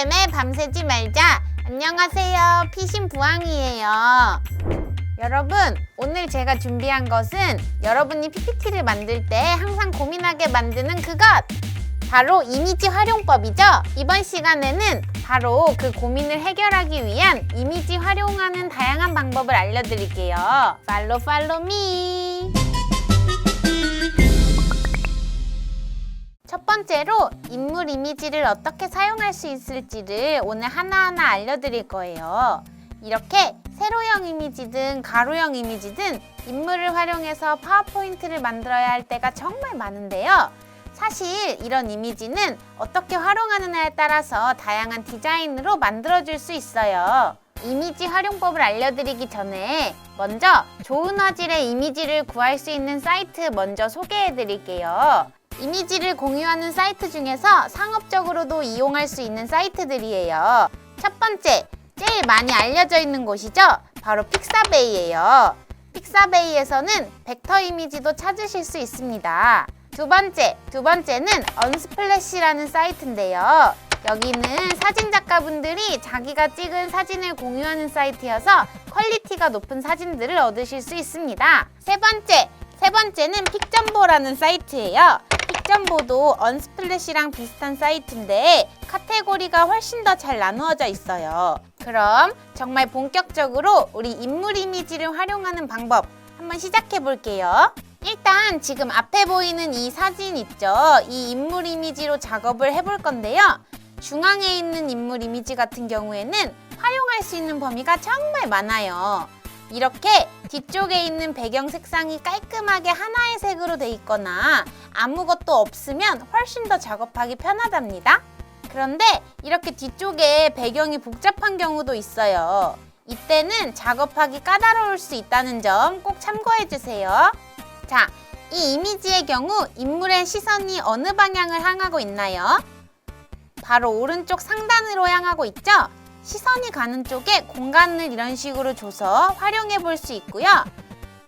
때문에 밤새지 말자. 안녕하세요, 피신부항이에요. 여러분, 오늘 제가 준비한 것은 여러분이 PPT를 만들 때 항상 고민하게 만드는 그것! 바로 이미지 활용법이죠. 이번 시간에는 바로 그 고민을 해결하기 위한 이미지 활용하는 다양한 방법을 알려드릴게요. 팔로우 미! 첫 번째로 인물 이미지를 어떻게 사용할 수 있을지를 오늘 하나하나 알려드릴 거예요. 이렇게 세로형 이미지든 가로형 이미지든 인물을 활용해서 파워포인트를 만들어야 할 때가 정말 많은데요. 사실 이런 이미지는 어떻게 활용하느냐에 따라서 다양한 디자인으로 만들어줄 수 있어요. 이미지 활용법을 알려드리기 전에 먼저 좋은 화질의 이미지를 구할 수 있는 사이트 먼저 소개해드릴게요. 이미지를 공유하는 사이트 중에서 상업적으로도 이용할 수 있는 사이트들이에요. 첫 번째, 제일 많이 알려져 있는 곳이죠. 바로 픽사베이예요. 픽사베이에서는 벡터 이미지도 찾으실 수 있습니다. 두 번째는 언스플래시라는 사이트인데요. 여기는 사진 작가분들이 자기가 찍은 사진을 공유하는 사이트여서 퀄리티가 높은 사진들을 얻으실 수 있습니다. 세 번째는 픽점보라는 사이트예요. 픽점보도 언스플래시랑 비슷한 사이트인데 카테고리가 훨씬 더 잘 나누어져 있어요. 그럼 정말 본격적으로 우리 인물 이미지를 활용하는 방법 한번 시작해 볼게요. 일단 지금 앞에 보이는 이 사진 있죠? 이 인물 이미지로 작업을 해볼 건데요. 중앙에 있는 인물 이미지 같은 경우에는 활용할 수 있는 범위가 정말 많아요. 이렇게 뒤쪽에 있는 배경 색상이 깔끔하게 하나의 색으로 돼 있거나 아무것도 없으면 훨씬 더 작업하기 편하답니다. 그런데 이렇게 뒤쪽에 배경이 복잡한 경우도 있어요. 이때는 작업하기 까다로울 수 있다는 점 꼭 참고해 주세요. 자, 이 이미지의 경우 인물의 시선이 어느 방향을 향하고 있나요? 바로 오른쪽 상단으로 향하고 있죠? 시선이 가는 쪽에 공간을 이런 식으로 줘서 활용해 볼 수 있고요.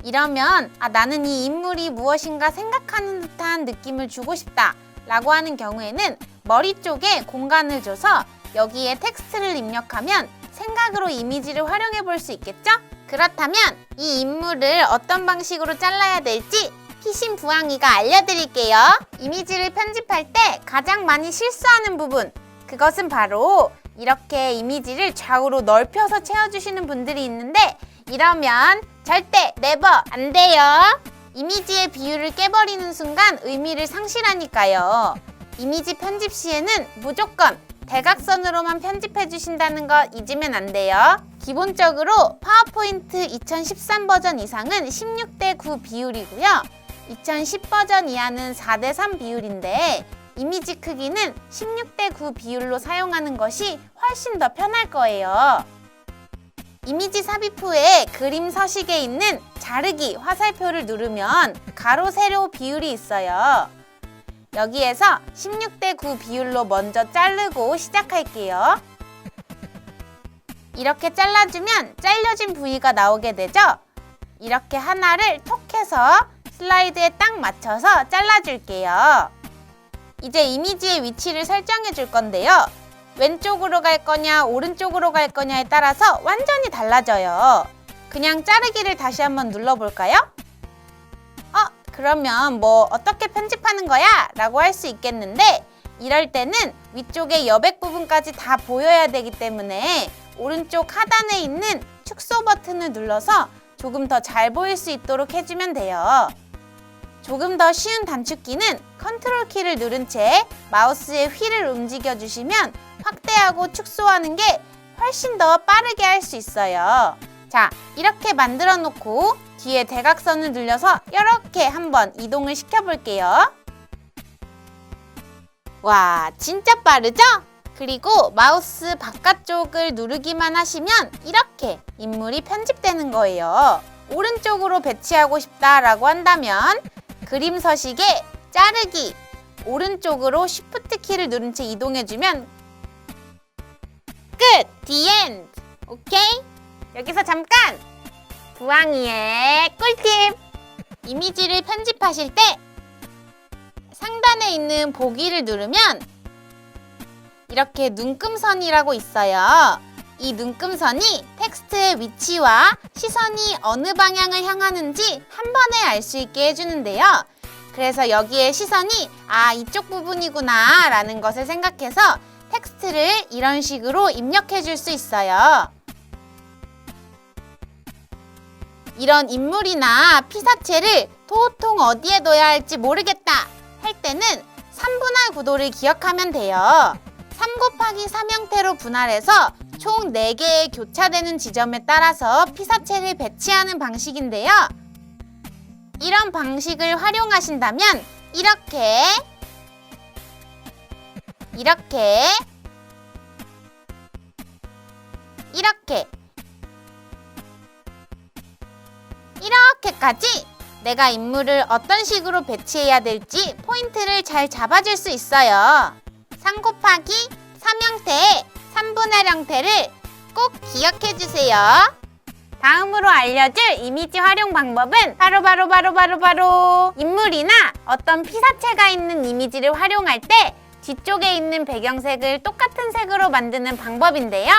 이러면 나는 이 인물이 무엇인가 생각하는 듯한 느낌을 주고 싶다 라고 하는 경우에는 머리 쪽에 공간을 줘서 여기에 텍스트를 입력하면 생각으로 이미지를 활용해 볼 수 있겠죠? 그렇다면 이 인물을 어떤 방식으로 잘라야 될지 피신부항이가 알려드릴게요. 이미지를 편집할 때 가장 많이 실수하는 부분, 그것은 바로 이렇게 이미지를 좌우로 넓혀서 채워주시는 분들이 있는데 이러면 절대 네버 안 돼요. 이미지의 비율을 깨버리는 순간 의미를 상실하니까요. 이미지 편집 시에는 무조건 대각선으로만 편집해 주신다는 거 잊으면 안 돼요. 기본적으로 파워포인트 2013 버전 이상은 16대 9 비율이고요. 2010 버전 이하는 4대 3 비율인데 이미지 크기는 16대 9 비율로 사용하는 것이 훨씬 더 편할 거예요. 이미지 삽입 후에 그림 서식에 있는 자르기 화살표를 누르면 가로, 세로 비율이 있어요. 여기에서 16대 9 비율로 먼저 자르고 시작할게요. 이렇게 잘라주면 잘려진 부위가 나오게 되죠? 이렇게 하나를 톡 해서 슬라이드에 딱 맞춰서 잘라줄게요. 이제 이미지의 위치를 설정해 줄 건데요. 왼쪽으로 갈 거냐 오른쪽으로 갈 거냐에 따라서 완전히 달라져요. 그냥 자르기를 다시 한번 눌러볼까요? 그러면 어떻게 편집하는 거야? 라고 할 수 있겠는데 이럴 때는 위쪽에 여백 부분까지 다 보여야 되기 때문에 오른쪽 하단에 있는 축소 버튼을 눌러서 조금 더 잘 보일 수 있도록 해주면 돼요. 조금 더 쉬운 단축키는 컨트롤 키를 누른 채 마우스의 휠을 움직여 주시면 확대하고 축소하는 게 훨씬 더 빠르게 할 수 있어요. 자, 이렇게 만들어 놓고 뒤에 대각선을 눌려서 이렇게 한번 이동을 시켜볼게요. 와, 진짜 빠르죠? 그리고 마우스 바깥쪽을 누르기만 하시면 이렇게 인물이 편집되는 거예요. 오른쪽으로 배치하고 싶다라고 한다면 그림 서식에 자르기, 오른쪽으로 쉬프트 키를 누른 채 이동해주면 끝! The end! 오케이? 여기서 잠깐! 부항이의 꿀팁! 이미지를 편집하실 때 상단에 있는 보기를 누르면 이렇게 눈금선이라고 있어요. 이 눈금선이 텍스트의 위치와 시선이 어느 방향을 향하는지 한 번에 알 수 있게 해주는데요. 그래서 여기에 시선이 이쪽 부분이구나 라는 것을 생각해서 텍스트를 이런 식으로 입력해 줄 수 있어요. 이런 인물이나 피사체를 도통 어디에 둬야 할지 모르겠다 할 때는 3분할 구도를 기억하면 돼요. 3 곱하기 3 형태로 분할해서 총 4개의 교차되는 지점에 따라서 피사체를 배치하는 방식인데요. 이런 방식을 활용하신다면 이렇게 이렇게까지 내가 인물을 어떤 식으로 배치해야 될지 포인트를 잘 잡아줄 수 있어요. 3 곱하기 3 형태의 3분할 형태를 꼭 기억해주세요. 다음으로 알려줄 이미지 활용 방법은 바로 인물이나 어떤 피사체가 있는 이미지를 활용할 때 뒤쪽에 있는 배경색을 똑같은 색으로 만드는 방법인데요.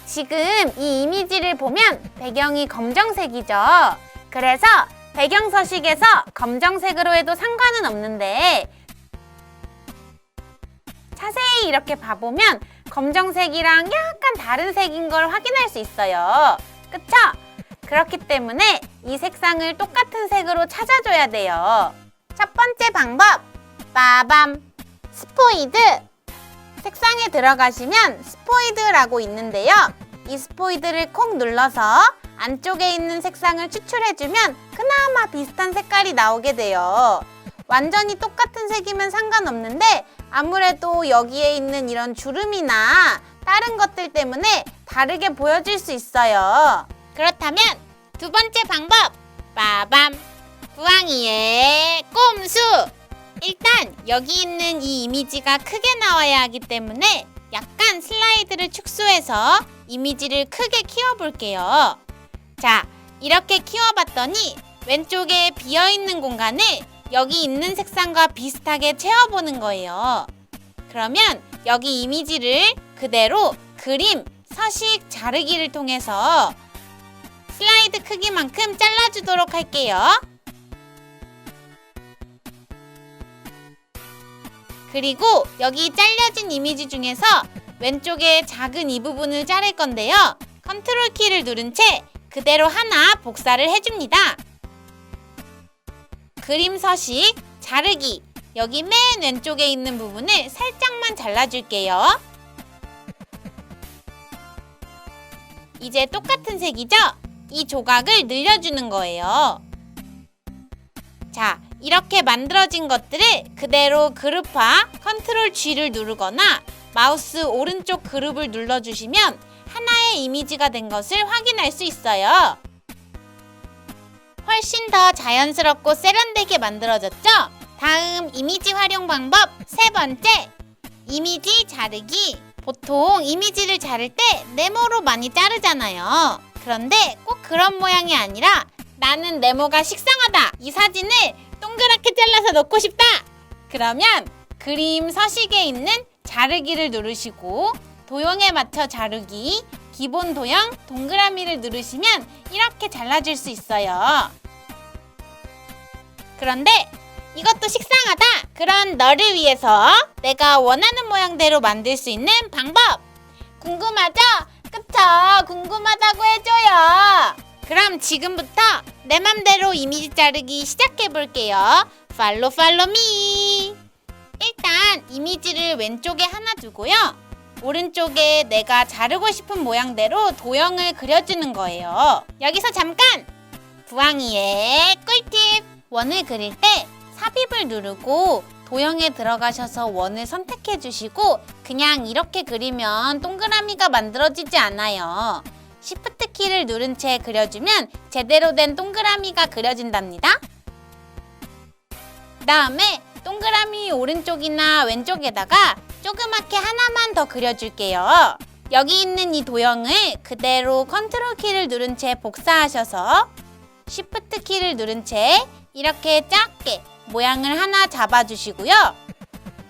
지금 이 이미지를 보면 배경이 검정색이죠. 그래서 배경 서식에서 검정색으로 해도 상관은 없는데 자세히 이렇게 봐보면 검정색이랑 약간 다른 색인 걸 확인할 수 있어요. 그쵸? 그렇기 때문에 이 색상을 똑같은 색으로 찾아줘야 돼요. 첫 번째 방법, 빠밤! 스포이드! 색상에 들어가시면 스포이드라고 있는데요. 이 스포이드를 콕 눌러서 안쪽에 있는 색상을 추출해주면 그나마 비슷한 색깔이 나오게 돼요. 완전히 똑같은 색이면 상관없는데 아무래도 여기에 있는 이런 주름이나 다른 것들 때문에 다르게 보여질 수 있어요. 그렇다면 두 번째 방법, 빠밤! 부엉이의 꼼수! 일단 여기 있는 이 이미지가 크게 나와야 하기 때문에 약간 슬라이드를 축소해서 이미지를 크게 키워볼게요. 자, 이렇게 키워봤더니 왼쪽에 비어있는 공간을 여기 있는 색상과 비슷하게 채워보는 거예요. 그러면 여기 이미지를 그대로 그림, 서식, 자르기를 통해서 슬라이드 크기만큼 잘라주도록 할게요. 그리고 여기 잘려진 이미지 중에서 왼쪽에 작은 이 부분을 자를 건데요. 컨트롤 키를 누른 채 그대로 하나 복사를 해줍니다. 그림 서식, 자르기, 여기 맨 왼쪽에 있는 부분을 살짝만 잘라줄게요. 이제 똑같은 색이죠? 이 조각을 늘려주는 거예요. 자, 이렇게 만들어진 것들을 그대로 그룹화, 컨트롤 G를 누르거나 마우스 오른쪽 그룹을 눌러주시면 하나의 이미지가 된 것을 확인할 수 있어요. 훨씬 더 자연스럽고 세련되게 만들어졌죠? 다음 이미지 활용 방법 세 번째, 이미지 자르기. 보통 이미지를 자를 때 네모로 많이 자르잖아요. 그런데 꼭 그런 모양이 아니라 나는 네모가 식상하다, 이 사진을 동그랗게 잘라서 넣고 싶다, 그러면 그림 서식에 있는 자르기를 누르시고 도형에 맞춰 자르기, 기본 도형 동그라미를 누르시면 이렇게 잘라줄 수 있어요. 그런데 이것도 식상하다, 그런 너를 위해서 내가 원하는 모양대로 만들 수 있는 방법, 궁금하죠? 그쵸? 궁금하다고 해줘요. 그럼 지금부터 내 맘대로 이미지 자르기 시작해볼게요. 팔로 미. 일단 이미지를 왼쪽에 하나 두고요. 오른쪽에 내가 자르고 싶은 모양대로 도형을 그려주는 거예요. 여기서 잠깐! 부엉이의 꿀팁! 원을 그릴 때 삽입을 누르고 도형에 들어가셔서 원을 선택해 주시고 그냥 이렇게 그리면 동그라미가 만들어지지 않아요. Shift 키를 누른 채 그려주면 제대로 된 동그라미가 그려진답니다. 그 다음에 동그라미 오른쪽이나 왼쪽에다가 조그맣게 하나만 더 그려줄게요. 여기 있는 이 도형을 그대로 컨트롤 키를 누른 채 복사하셔서 Shift 키를 누른 채 이렇게 작게 모양을 하나 잡아주시고요.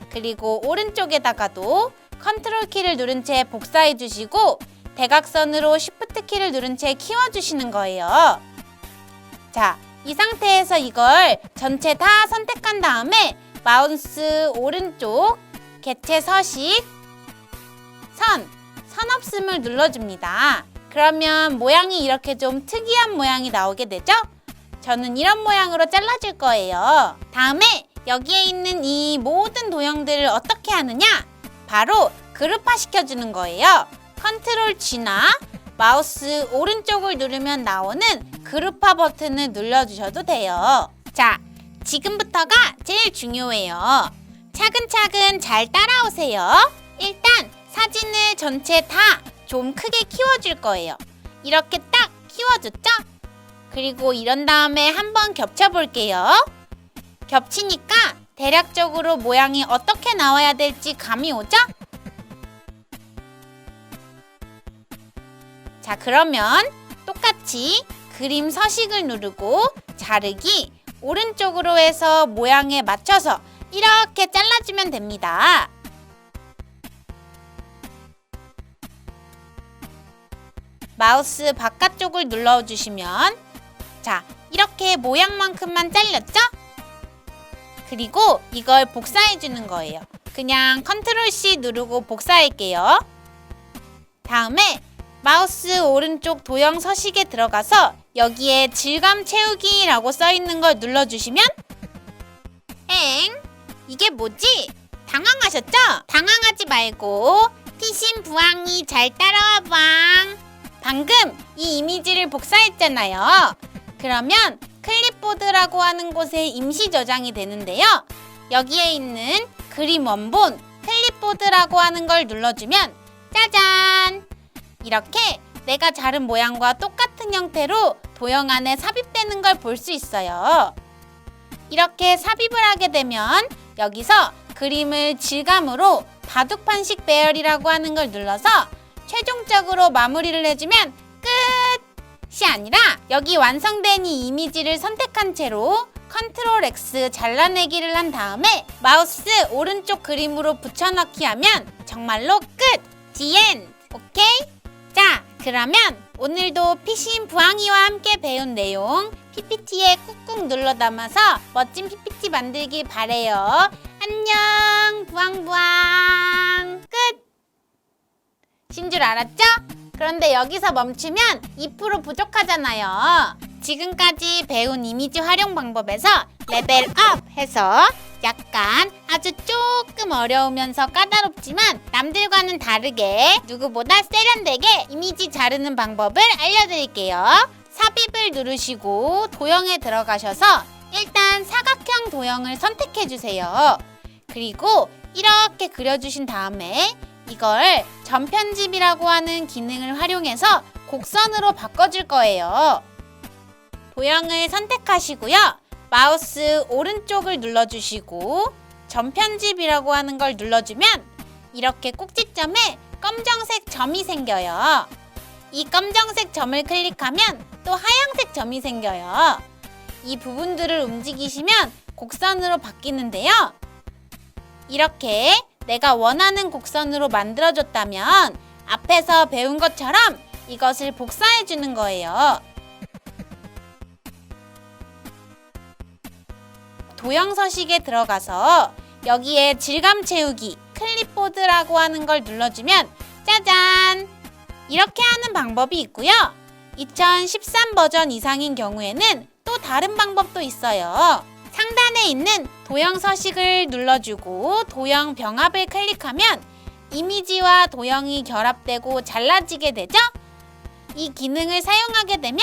그리고 오른쪽에다가도 컨트롤 키를 누른 채 복사해 주시고 대각선으로 쉬프트 키를 누른 채 키워주시는 거예요. 자, 이 상태에서 이걸 전체 다 선택한 다음에 마우스 오른쪽 개체 서식 선 없음을 눌러줍니다. 그러면 모양이 이렇게 좀 특이한 모양이 나오게 되죠? 저는 이런 모양으로 잘라줄 거예요. 다음에 여기에 있는 이 모든 도형들을 어떻게 하느냐? 바로 그룹화 시켜주는 거예요. 컨트롤 G나 마우스 오른쪽을 누르면 나오는 그룹화 버튼을 눌러주셔도 돼요. 자, 지금부터가 제일 중요해요. 차근차근 잘 따라오세요. 일단 사진을 전체 다 좀 크게 키워줄 거예요. 이렇게 딱 키워줬죠? 그리고 이런 다음에 한번 겹쳐볼게요. 겹치니까 대략적으로 모양이 어떻게 나와야 될지 감이 오죠? 자, 그러면 똑같이 그림 서식을 누르고 자르기 오른쪽으로 해서 모양에 맞춰서 이렇게 잘라주면 됩니다. 마우스 바깥쪽을 눌러주시면 자, 이렇게 모양만큼만 잘렸죠? 그리고 이걸 복사해 주는 거예요. 그냥 컨트롤 C 누르고 복사할게요. 다음에 마우스 오른쪽 도형 서식에 들어가서 여기에 질감 채우기라고 써있는 걸 눌러주시면 이게 뭐지? 당황하셨죠? 당황하지 말고 피신부항이 잘 따라와봐. 방금 이 이미지를 복사했잖아요. 그러면 클립보드라고 하는 곳에 임시 저장이 되는데요. 여기에 있는 그림 원본 클립보드라고 하는 걸 눌러주면 짜잔! 이렇게 내가 자른 모양과 똑같은 형태로 도형 안에 삽입되는 걸 볼 수 있어요. 이렇게 삽입을 하게 되면 여기서 그림을 질감으로 바둑판식 배열이라고 하는 걸 눌러서 최종적으로 마무리를 해주면 끝이 아니라 여기 완성된 이 이미지를 선택한 채로 컨트롤 X 잘라내기를 한 다음에 마우스 오른쪽 그림으로 붙여넣기 하면 정말로 끝! The end! 오케이? 자, 그러면 오늘도 피신 부항이와 함께 배운 내용 PPT에 꾹꾹 눌러 담아서 멋진 PPT 만들길 바래요. 안녕, 부항부항 끝! 신 줄 알았죠? 그런데 여기서 멈추면 2% 부족하잖아요. 지금까지 배운 이미지 활용 방법에서 레벨업 해서 약간 아주 조금 어려우면서 까다롭지만 남들과는 다르게 누구보다 세련되게 이미지 자르는 방법을 알려드릴게요. 삽입을 누르시고 도형에 들어가셔서 일단 사각형 도형을 선택해주세요. 그리고 이렇게 그려주신 다음에 이걸 전편집이라고 하는 기능을 활용해서 곡선으로 바꿔줄 거예요. 도형을 선택하시고요. 마우스 오른쪽을 눌러주시고 전편집이라고 하는 걸 눌러주면 이렇게 꼭지점에 검정색 점이 생겨요. 이 검정색 점을 클릭하면 또 하얀색 점이 생겨요. 이 부분들을 움직이시면 곡선으로 바뀌는데요. 이렇게 내가 원하는 곡선으로 만들어줬다면 앞에서 배운 것처럼 이것을 복사해 주는 거예요. 도형 서식에 들어가서 여기에 질감 채우기 클립보드라고 하는 걸 눌러주면 짜잔! 이렇게 하는 방법이 있고요. 2013 버전 이상인 경우에는 또 다른 방법도 있어요. 상단에 있는 도형 서식을 눌러주고 도형 병합을 클릭하면 이미지와 도형이 결합되고 잘라지게 되죠? 이 기능을 사용하게 되면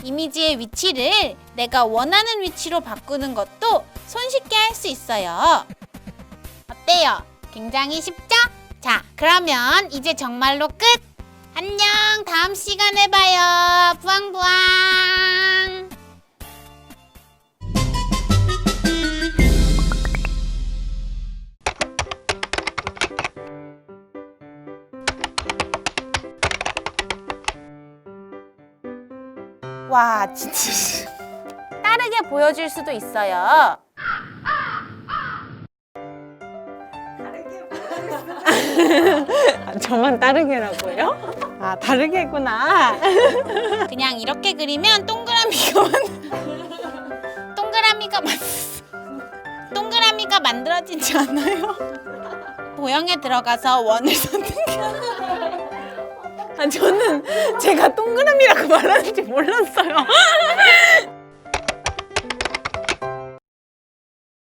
이미지의 위치를 내가 원하는 위치로 바꾸는 것도 손쉽게 할 수 있어요. 어때요? 굉장히 쉽죠? 자, 그러면 이제 정말로 끝! 안녕! 다음 시간에 봐요. 부항부항! 와, 진짜 다르게 보여줄 수도 있어요. 다르게 보여줄 수도 저만 다르게라고요? 아, 다르게구나. 그냥 이렇게 그리면 동그라미가 만들어지지 않아요. 도형에 들어가서 원을 선택해요. 아, 저는 제가 동그라미라고 말하는지 몰랐어요.